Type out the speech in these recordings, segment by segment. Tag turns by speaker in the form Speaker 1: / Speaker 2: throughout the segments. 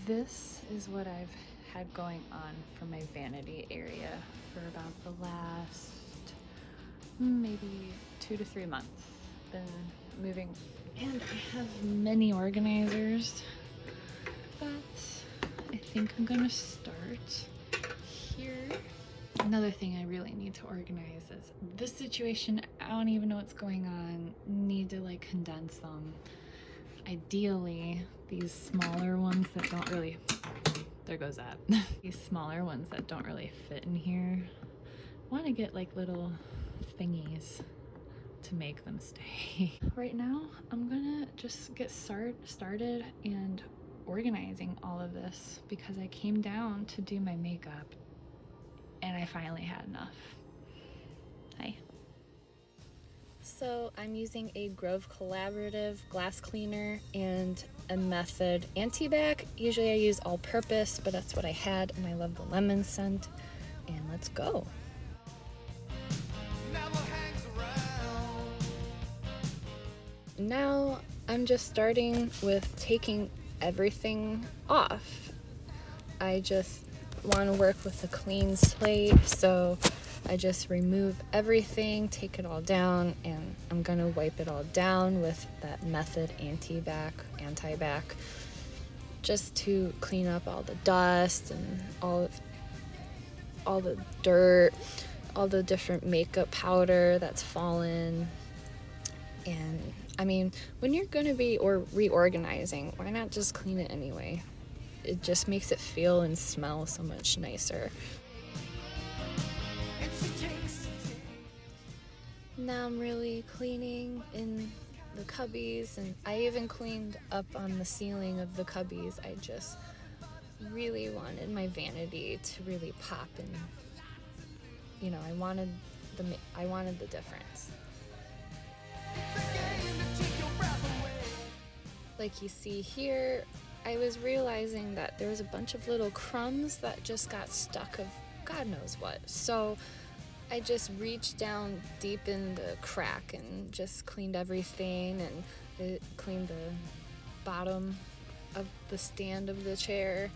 Speaker 1: This is what I've had going on for my vanity area for about the last maybe 2 to 3 months. Been moving, and I have many organizers, but I think I'm gonna start here. Another thing I really need to organize is this situation. I don't even know what's going on. Need to like condense them. Ideally, these smaller ones that don't really, there goes that. These smaller ones that don't really fit in here, I want to get like little thingies to make them stay. Right now, I'm gonna just get started and organizing all of this because I came down to do my makeup and I finally had enough. Hi. So I'm using a Grove Collaborative glass cleaner and a Method anti-bac. Usually I use all-purpose, but that's what I had, and I love the lemon scent. And let's go. Now I'm just starting with taking everything off. I just want to work with a clean slate, so I just remove everything, take it all down, and I'm gonna wipe it all down with that Method anti-bac, just to clean up all the dust and all the dirt, all the different makeup powder that's fallen. And I mean, when you're gonna be reorganizing, why not just clean it anyway? It just makes it feel and smell so much nicer. Now I'm really cleaning in the cubbies, and I even cleaned up on the ceiling of the cubbies. I just really wanted my vanity to really pop, and you know, I wanted the difference. Like you see here, I was realizing that there was a bunch of little crumbs that just got stuck of God knows what. So I just reached down deep in the crack and just cleaned everything, and it cleaned the bottom of the stand of the chair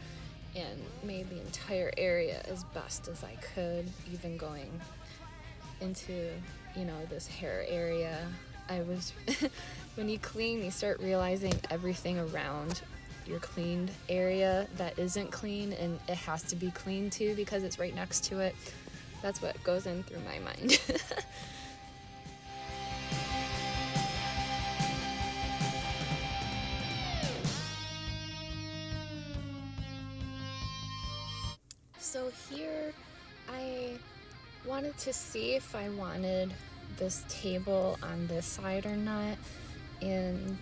Speaker 1: and made the entire area as best as I could, even going into, this hair area. I was, when you clean, you start realizing everything around your cleaned area that isn't clean, and it has to be clean too because it's right next to it. That's what goes in through my mind. So here, I wanted to see if I wanted this table on this side or not, and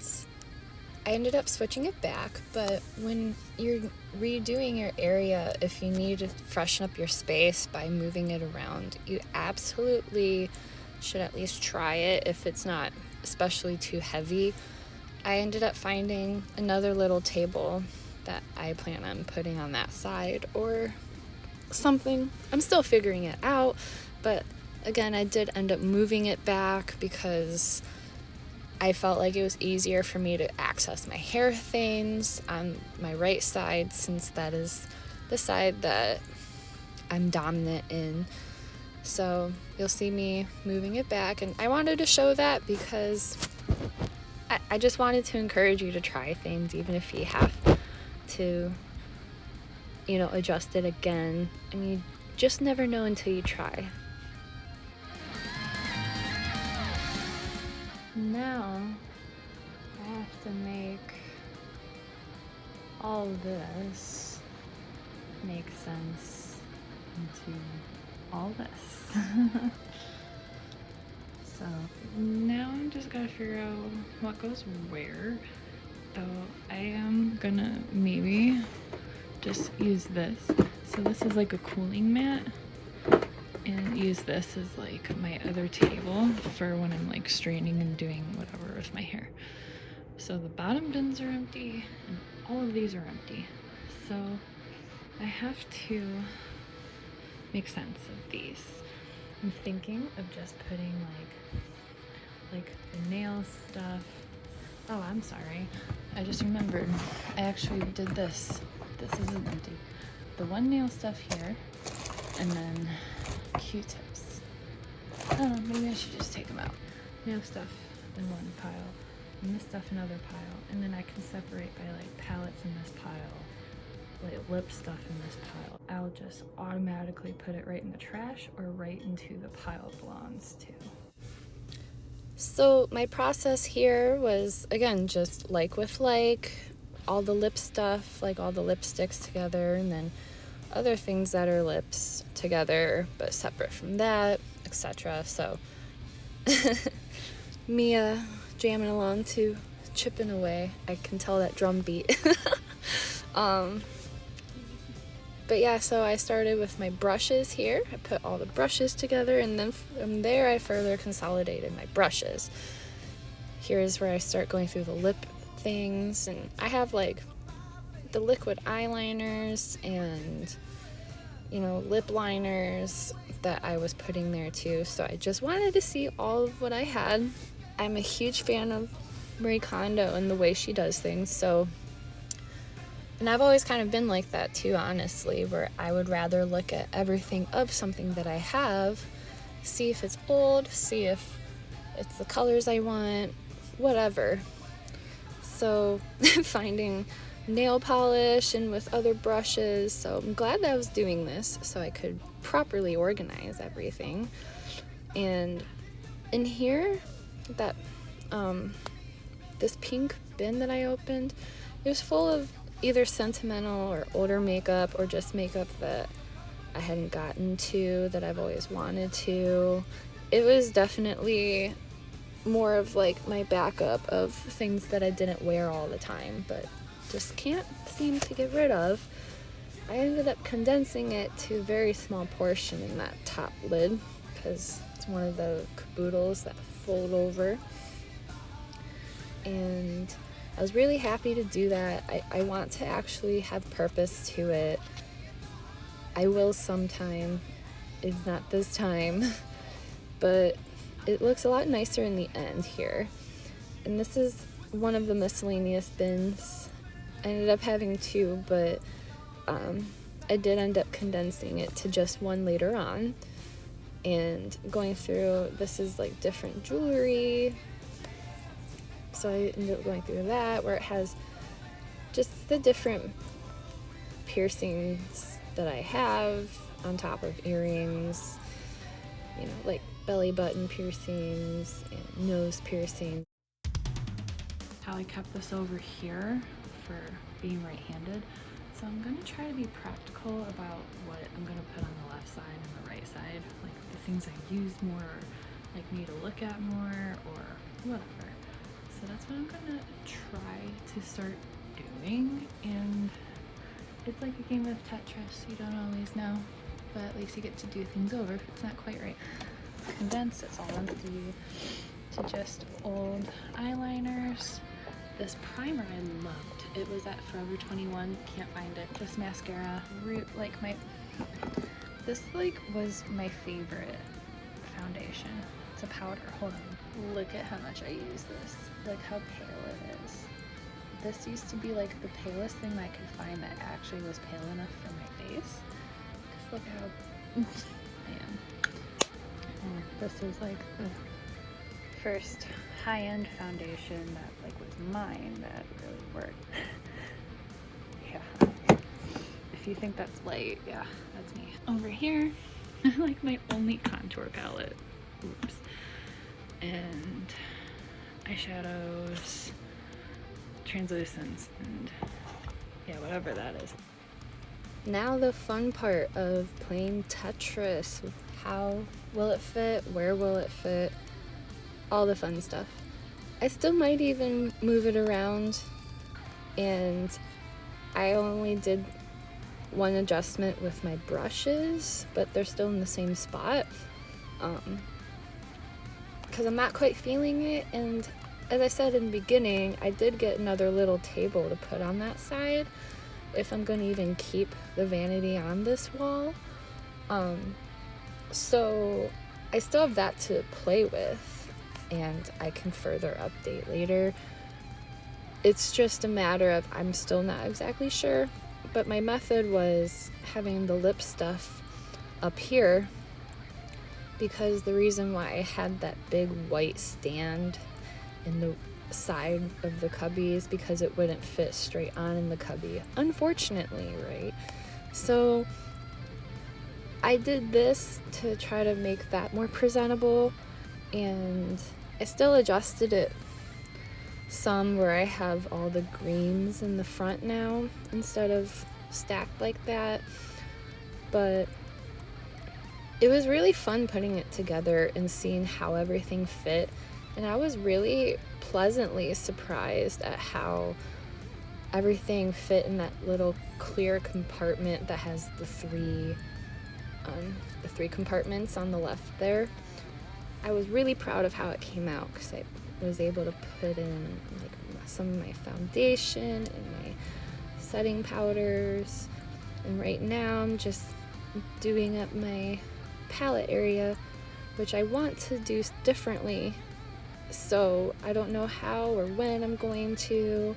Speaker 1: I ended up switching it back. But when you're redoing your area, if you need to freshen up your space by moving it around, you absolutely should at least try it if it's not especially too heavy. I ended up finding another little table that I plan on putting on that side or something. I'm still figuring it out, but again, I did end up moving it back because I felt like it was easier for me to access my hair things on my right side, since that is the side that I'm dominant in. So you'll see me moving it back, and I wanted to show that because I just wanted to encourage you to try things, even if you have to, adjust it again. I mean, you just never know until you try. Now I have to make all this make sense into all this. So now I'm just gotta figure out what goes where. Though I am gonna maybe just use this. So this is like a cooling mat, and use this as like my other table for when I'm like straining and doing whatever with my hair. So the bottom bins are empty and all of these are empty. So I have to make sense of these. I'm thinking of just putting like the nail stuff
Speaker 2: Oh, I'm sorry. I just remembered. I actually did this. This isn't empty. The one nail stuff here, and then Q-tips. I don't know, maybe I should just take them out. Nail stuff in one pile, and this stuff in another pile, and then I can separate by like palettes in this pile, like lip stuff in this pile. I'll just automatically put it right in the trash or right into the pile it belongs to.
Speaker 1: So my process here was, again, just like with like, all the lip stuff, like all the lipsticks together, and then other things that are lips together but separate from that, etc. So Mia jamming along to chipping away. I can tell that drum beat. But yeah, so I started with my brushes here. I put all the brushes together, and then from there I further consolidated my brushes. Here's where I start going through the lip things, and I have like the liquid eyeliners and, you know, lip liners that I was putting there too. So I just wanted to see all of what I had. I'm a huge fan of Marie Kondo and the way she does things, so, and I've always kind of been like that too, honestly, where I would rather look at everything of something that I have, see if it's old, see if it's the colors I want, whatever. So finding nail polish and with other brushes, so I'm glad that I was doing this so I could properly organize everything. And in here, that this pink bin that I opened, it was full of either sentimental or older makeup, or just makeup that I hadn't gotten to that I've always wanted to. It was definitely more of like my backup of things that I didn't wear all the time but just can't seem to get rid of. I ended up condensing it to a very small portion in that top lid because it's one of the caboodles that fold over, and I was really happy to do that. I want to actually have purpose to it. I will sometime. It's not this time. But it looks a lot nicer in the end here. And this is one of the miscellaneous bins. I ended up having two, but I did end up condensing it to just one later on. And going through, this is like different jewelry. So I ended up going through that, where it has just the different piercings that I have on top of earrings, you know, like belly button piercings and nose piercings.
Speaker 2: How I kept this over here for being right-handed. So I'm going to try to be practical about what I'm going to put on the left side and the right side, like the things I use more, or like me to look at more, or whatever. So that's what I'm going to try to start doing, and it's like a game of Tetris. You don't always know, but at least you get to do things over if it's not quite right. Condense, it's all empty, to just old eyeliners. This primer I loved. It was at Forever 21. Can't find it. This mascara, this was my favorite foundation. It's a powder. Hold on. Look at how much I use this. Look how pale it is. This used to be like the palest thing I could find that actually was pale enough for my face. Just look how I am. And this is like the first high-end foundation that like was mine that really worked. Yeah. If you think that's light, yeah, that's me. Over here, like my only contour palette. Oops. And eyeshadows, translucents, and yeah, whatever that is.
Speaker 1: Now the fun part of playing Tetris. How will it fit? Where will it fit? All the fun stuff. I still might even move it around, and I only did one adjustment with my brushes, but they're still in the same spot because I'm not quite feeling it. And as I said in the beginning, I did get another little table to put on that side if I'm going to even keep the vanity on this wall. So I still have that to play with, and I can further update later. it's just a matter of, I'm still not exactly sure, but my method was having the lip stuff up here, because the reason why I had that big white stand in the side of the cubby is because it wouldn't fit straight on in the cubby, unfortunately, right? So I did this to try to make that more presentable, and I still adjusted it some where I have all the greens in the front now instead of stacked like that. But it was really fun putting it together and seeing how everything fit, and I was really pleasantly surprised at how everything fit in that little clear compartment that has the three compartments on the left there. I was really proud of how it came out because I was able to put in like some of my foundation and my setting powders, and right now I'm just doing up my palette area, which I want to do differently, so I don't know how or when I'm going to,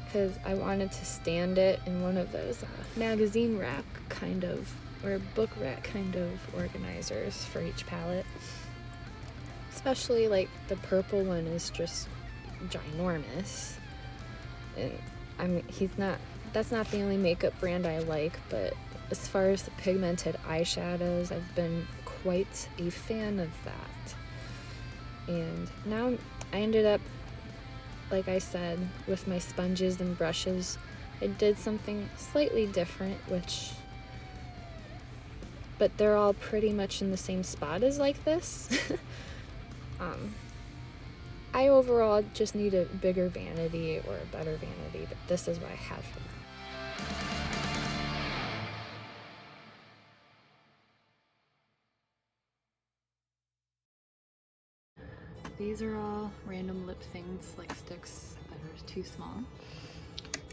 Speaker 1: because I wanted to stand it in one of those magazine rack kind of, or book rack kind of organizers for each palette. Especially like the purple one is just ginormous, and that's not the only makeup brand I like, but as far as the pigmented eyeshadows, I've been quite a fan of that. And now I ended up, like I said, with my sponges and brushes, I did something slightly different, but they're all pretty much in the same spot as like this. I overall just need a bigger vanity or a better vanity, but this is what I have for now.
Speaker 2: These are all random lip things, like sticks that are too small.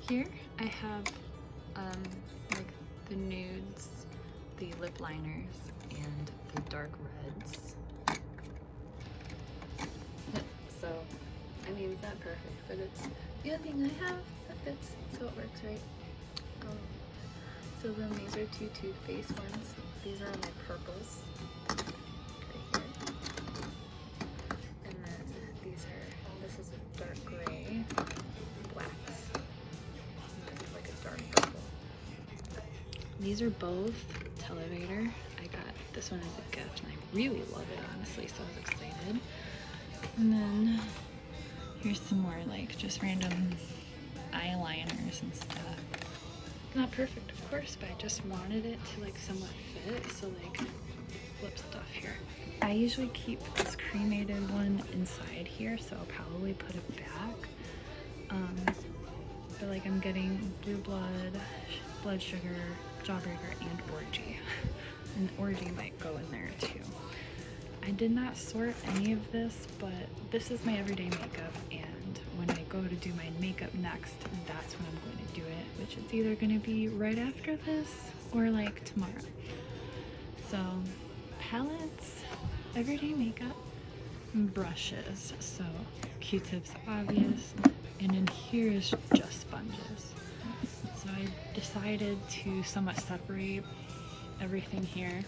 Speaker 2: Here I have like the nudes, the lip liners, and the dark reds. So, I mean, it's not perfect, but it's the other thing I have that fits, so it works, right? So then these are two Too Faced ones. These are my purples. And then this is a dark gray, blacks. And this is like a dark purple. These are both Televator. I got this one as a gift and I really love it, honestly, so I was excited. And then here's some more like just random eyeliners and stuff. Not perfect, of course, but I just wanted it to like somewhat fit, so like lip stuff here. I usually keep this cremated one inside here, so I'll probably put it back. But like I'm getting Blue Blood, Blood Sugar, Jawbreaker, and Orgy. And Orgy might go in there too. I did not sort any of this, but this is my everyday makeup, and when I go to do my makeup next, that's when I'm going to do it, which is either going to be right after this or like tomorrow. So palettes, everyday makeup, and brushes. So Q-tips, obvious, and in here is just sponges. So I decided to somewhat separate everything here.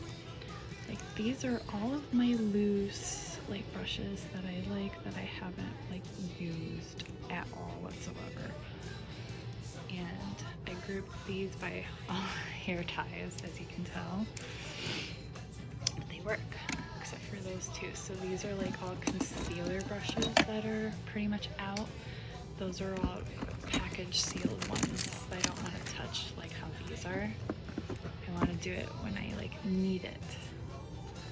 Speaker 2: Like these are all of my loose like brushes that I like that I haven't like used at all whatsoever. And I grouped these by all hair ties, as you can tell. They work, except for those two. So these are like all concealer brushes that are pretty much out. Those are all package sealed ones that I don't want to touch like how these are. I want to do it when I like need it.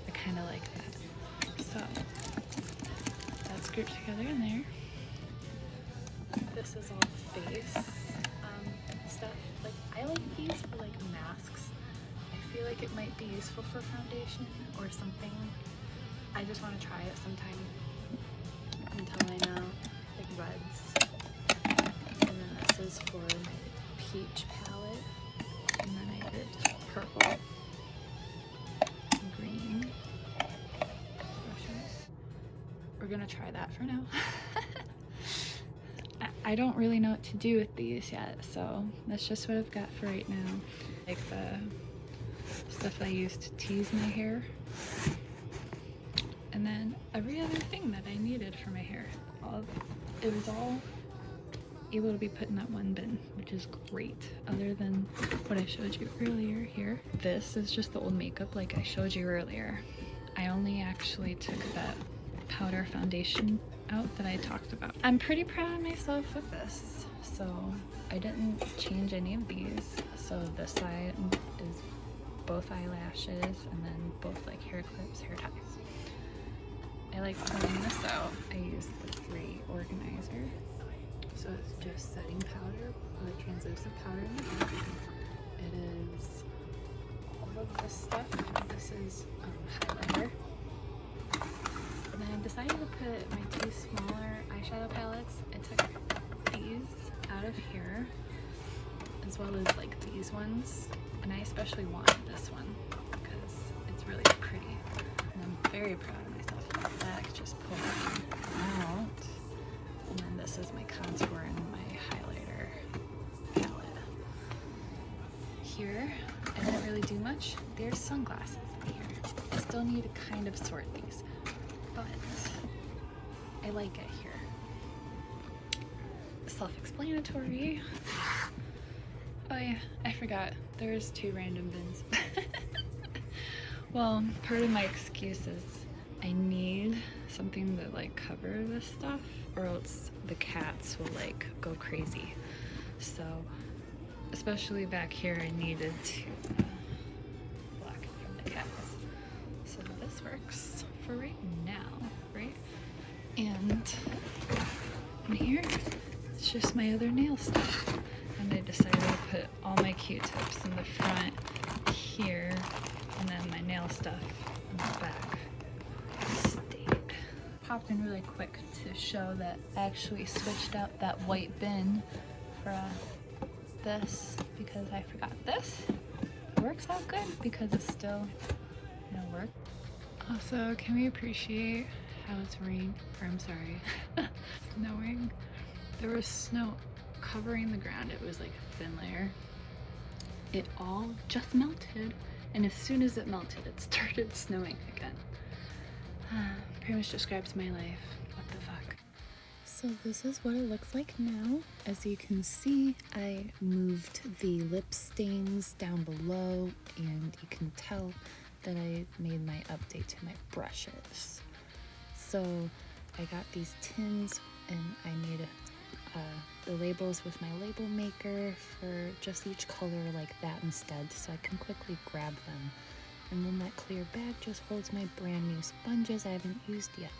Speaker 2: I kind of like that. So that's grouped together in there. This is all face stuff. Like I like these for like masks. I feel like it might be useful for foundation or something. I just want to try it sometime until I know. Like reds. And then this is for my peach palette. And then I did purple. Green brushes. We're gonna try that for now. I don't really know what to do with these yet, so that's just what I've got for right now. Like the stuff I use to tease my hair, and then every other thing that I needed for my hair. It was all able to be put in that one bin, which is great, other than what I showed you earlier here. This is just the old makeup like I showed you earlier. I only actually took that powder foundation out that I talked about. I'm pretty proud of myself with this. So I didn't change any of these. So this side is both eyelashes and then both like hair clips, hair ties. I like pulling this out. I use the 3 organizer. So it's just setting powder with translucent powder in the back. It is all of this stuff. This is highlighter. And then I decided to put my 2 smaller eyeshadow palettes. I took these out of here, as well as like these ones. And I especially wanted this one because it's really pretty. And I'm very proud of myself for the back. Just pull it out. And then this is my contour and my highlighter palette. Here, I didn't really do much. There's sunglasses in here. I still need to kind of sort these, but I like it here. Self-explanatory. Oh yeah, I forgot. There's 2 random bins. Well, part of my excuse is I need something that like cover this stuff, or else the cats will like go crazy. So especially back here, I needed to block it from the cats. So this works for right now, right? And in here, it's just my other nail stuff. And I decided to put all my Q-tips in the front here, and then my nail stuff in the back. Stayed. Popped in really quick to show that I actually switched out that white bin for this because I forgot this. It works out good because it's still, work. Also, can we appreciate how it's snowing? There was snow covering the ground. It was like a thin layer. It all just melted, and as soon as it melted, it started snowing again. Pretty much describes my life. What the fuck?
Speaker 1: So this is what it looks like now. As you can see, I moved the lip stains down below, and you can tell that I made my update to my brushes. So I got these tins, and I made the labels with my label maker for just each color like that instead, so I can quickly grab them. And then that clear bag just holds my brand new sponges I haven't used yet.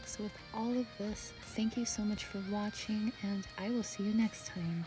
Speaker 1: So with all of this, thank you so much for watching, and I will see you next time.